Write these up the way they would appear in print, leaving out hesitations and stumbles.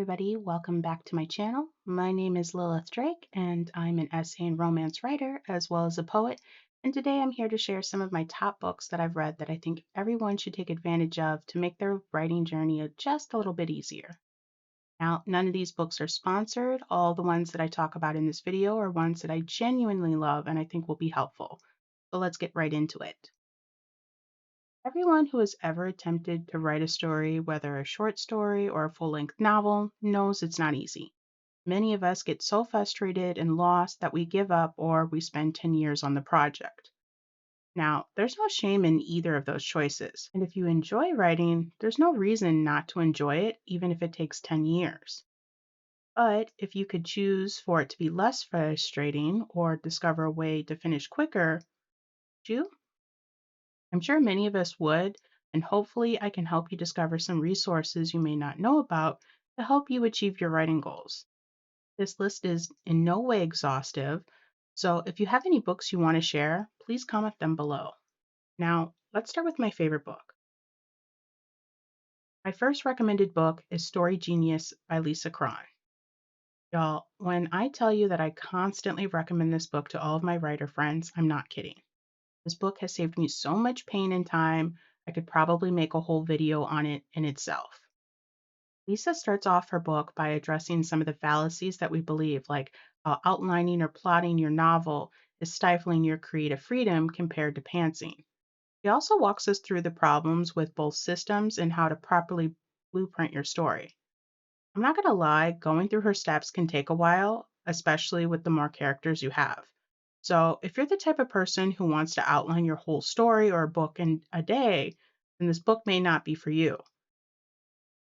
everybody. Welcome back to my channel. My name is Lilith Drake, and I'm an essay and romance writer as well as a poet. And today I'm here to share some of my top books that I've read that I think everyone should take advantage of to make their writing journey just a little bit easier. Now, none of these books are sponsored. All the ones that I talk about in this video are ones that I genuinely love and I think will be helpful. So let's get right into it. Everyone who has ever attempted to write a story, whether a short story or a full length novel, knows it's not easy. Many of us get so frustrated and lost that we give up or we spend 10 years on the project. Now, there's no shame in either of those choices. And if you enjoy writing, there's no reason not to enjoy it, even if it takes 10 years. But if you could choose for it to be less frustrating or discover a way to finish quicker, would you? I'm sure many of us would, and hopefully I can help you discover some resources you may not know about to help you achieve your writing goals. This list is in no way exhaustive, so if you have any books you want to share, please comment them below. Now, let's start with my favorite book. My first recommended book is Story Genius by Lisa Cron. Y'all, when I tell you that I constantly recommend this book to all of my writer friends, I'm not kidding. This book has saved me so much pain and time, I could probably make a whole video on it in itself. Lisa starts off her book by addressing some of the fallacies that we believe, like how outlining or plotting your novel is stifling your creative freedom compared to pantsing. She also walks us through the problems with both systems and how to properly blueprint your story. I'm not going to lie, going through her steps can take a while, especially with the more characters you have. So, if you're the type of person who wants to outline your whole story or a book in a day, then this book may not be for you.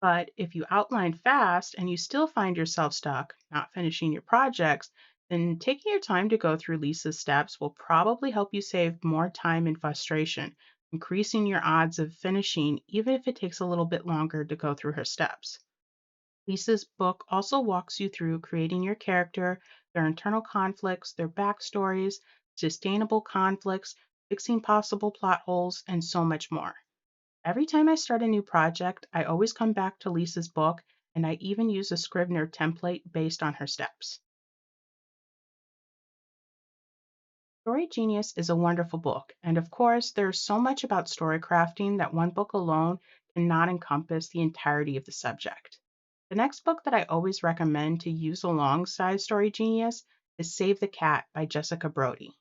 But if you outline fast and you still find yourself stuck, not finishing your projects, then taking your time to go through Lisa's steps will probably help you save more time and frustration, increasing your odds of finishing, even if it takes a little bit longer to go through her steps. Lisa's book also walks you through creating your character, their internal conflicts, their backstories, sustainable conflicts, fixing possible plot holes, and so much more. Every time I start a new project, I always come back to Lisa's book, and I even use a Scrivener template based on her steps. Story Genius is a wonderful book, and of course, there's so much about story crafting that one book alone cannot encompass the entirety of the subject. The next book that I always recommend to use alongside Story Genius is Save the Cat by Jessica Brody.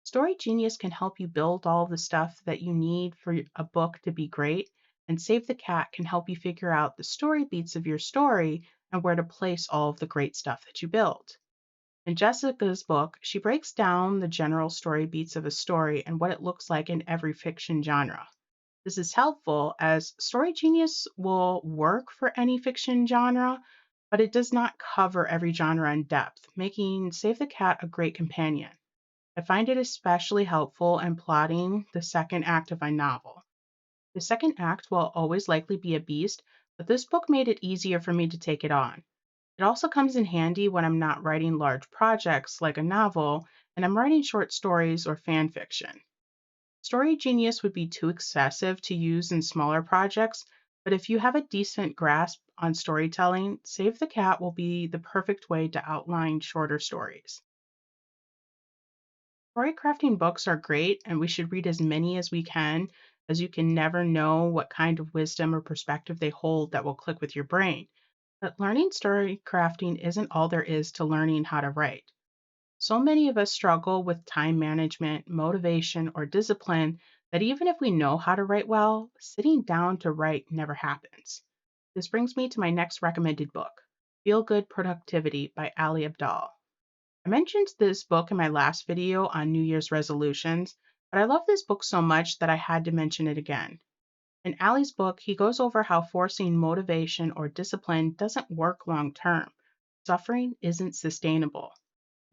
Story Genius can help you build all of the stuff that you need for a book to be great, and Save the Cat can help you figure out the story beats of your story and where to place all of the great stuff that you build. In Jessica's book, she breaks down the general story beats of a story and what it looks like in every fiction genre. This is helpful as Story Genius will work for any fiction genre, but it does not cover every genre in depth, making Save the Cat a great companion. I find it especially helpful in plotting the second act of my novel. The second act will always likely be a beast, but this book made it easier for me to take it on. It also comes in handy when I'm not writing large projects like a novel and I'm writing short stories or fan fiction. Story Genius would be too excessive to use in smaller projects, but if you have a decent grasp on storytelling, Save the Cat will be the perfect way to outline shorter stories. Story crafting books are great, and we should read as many as we can, as you can never know what kind of wisdom or perspective they hold that will click with your brain. But learning story crafting isn't all there is to learning how to write. So many of us struggle with time management, motivation, or discipline that even if we know how to write well, sitting down to write never happens. This brings me to my next recommended book, Feel Good Productivity by Ali Abdaal. I mentioned this book in my last video on New Year's resolutions, but I love this book so much that I had to mention it again. In Ali's book, he goes over how forcing motivation or discipline doesn't work long term. Suffering isn't sustainable.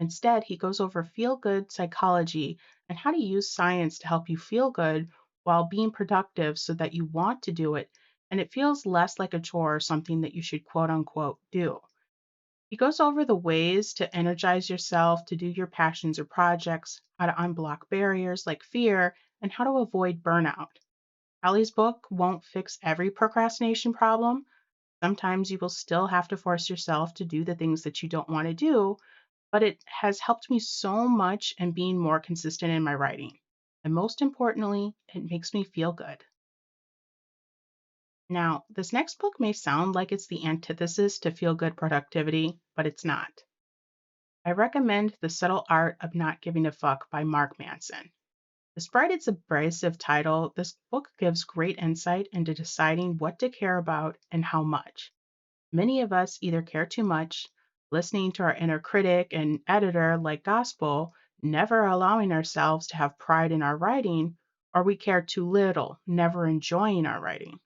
Instead, he goes over feel good psychology and how to use science to help you feel good while being productive so that you want to do it and it feels less like a chore or something that you should quote unquote do. He goes over the ways to energize yourself to do your passions or projects, how to unblock barriers like fear, and how to avoid burnout. Ali's book won't fix every procrastination problem, Sometimes you will still have to force yourself to do the things that you don't want to do, but it has helped me so much in being more consistent in my writing. And most importantly, it makes me feel good. Now, this next book may sound like it's the antithesis to feel good productivity, but it's not. I recommend The Subtle Art of Not Giving a Fuck by Mark Manson. Despite its abrasive title, this book gives great insight into deciding what to care about and how much. Many of us either care too much, listening to our inner critic and editor like gospel, never allowing ourselves to have pride in our writing, or we care too little, never enjoying our writing.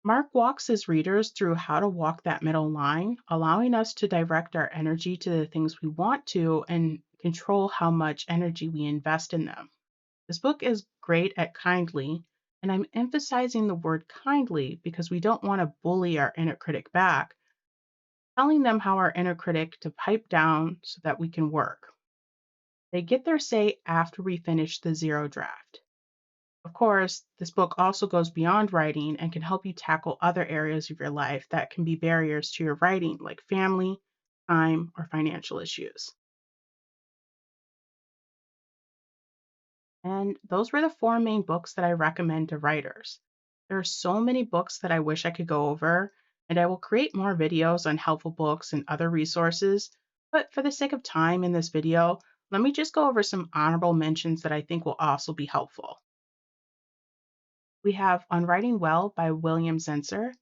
Mark walks his readers through how to walk that middle line, allowing us to direct our energy to the things we want to and control how much energy we invest in them. This book is great at kindly, and I'm emphasizing the word kindly because we don't want to bully our inner critic back, telling them how our inner critic to pipe down so that we can work. They get their say after we finish the zero draft. Of course, this book also goes beyond writing and can help you tackle other areas of your life that can be barriers to your writing, like family, time, or financial issues. And those were the four main books that I recommend to writers. There are so many books that I wish I could go over, and I will create more videos on helpful books and other resources. But for the sake of time in this video, let me just go over some honorable mentions that I think will also be helpful. We have On Writing Well by William Zinsser. The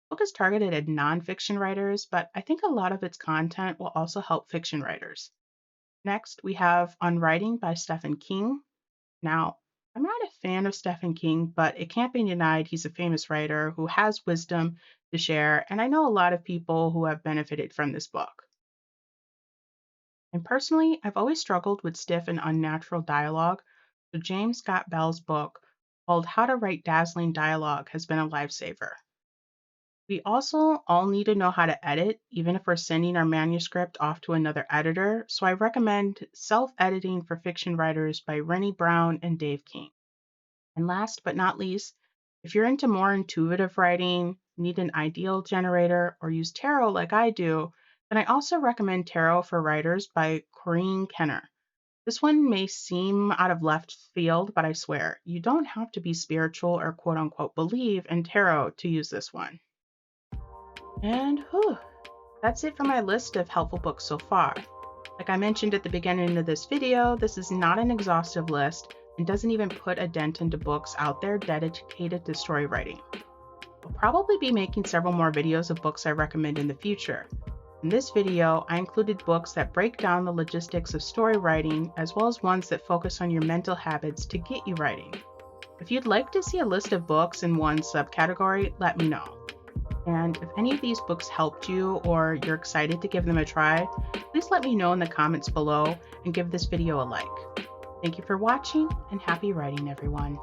book is targeted at nonfiction writers, but I think a lot of its content will also help fiction writers. Next, we have On Writing by Stephen King. Now, I'm not a fan of Stephen King, but it can't be denied he's a famous writer who has wisdom to share, and I know a lot of people who have benefited from this book. And personally, I've always struggled with stiff and unnatural dialogue, so James Scott Bell's book called How to Write Dazzling Dialogue has been a lifesaver. We also all need to know how to edit, even if we're sending our manuscript off to another editor, so I recommend Self Editing for Fiction Writers by Rennie Brown and Dave King. And last but not least, if you're into more intuitive writing, need an ideal generator, or use tarot like I do, then I also recommend Tarot for Writers by Corinne Kenner. This one may seem out of left field, but I swear, you don't have to be spiritual or quote unquote believe in tarot to use this one. And that's it for my list of helpful books so far. Like I mentioned at the beginning of this video, this is not an exhaustive list and doesn't even put a dent into books out there dedicated to story writing. I'll probably be making several more videos of books I recommend in the future. In this video, I included books that break down the logistics of story writing, as well as ones that focus on your mental habits to get you writing. If you'd like to see a list of books in one subcategory, let me know. And if any of these books helped you or you're excited to give them a try, please let me know in the comments below and give this video a like. Thank you for watching and happy writing, everyone.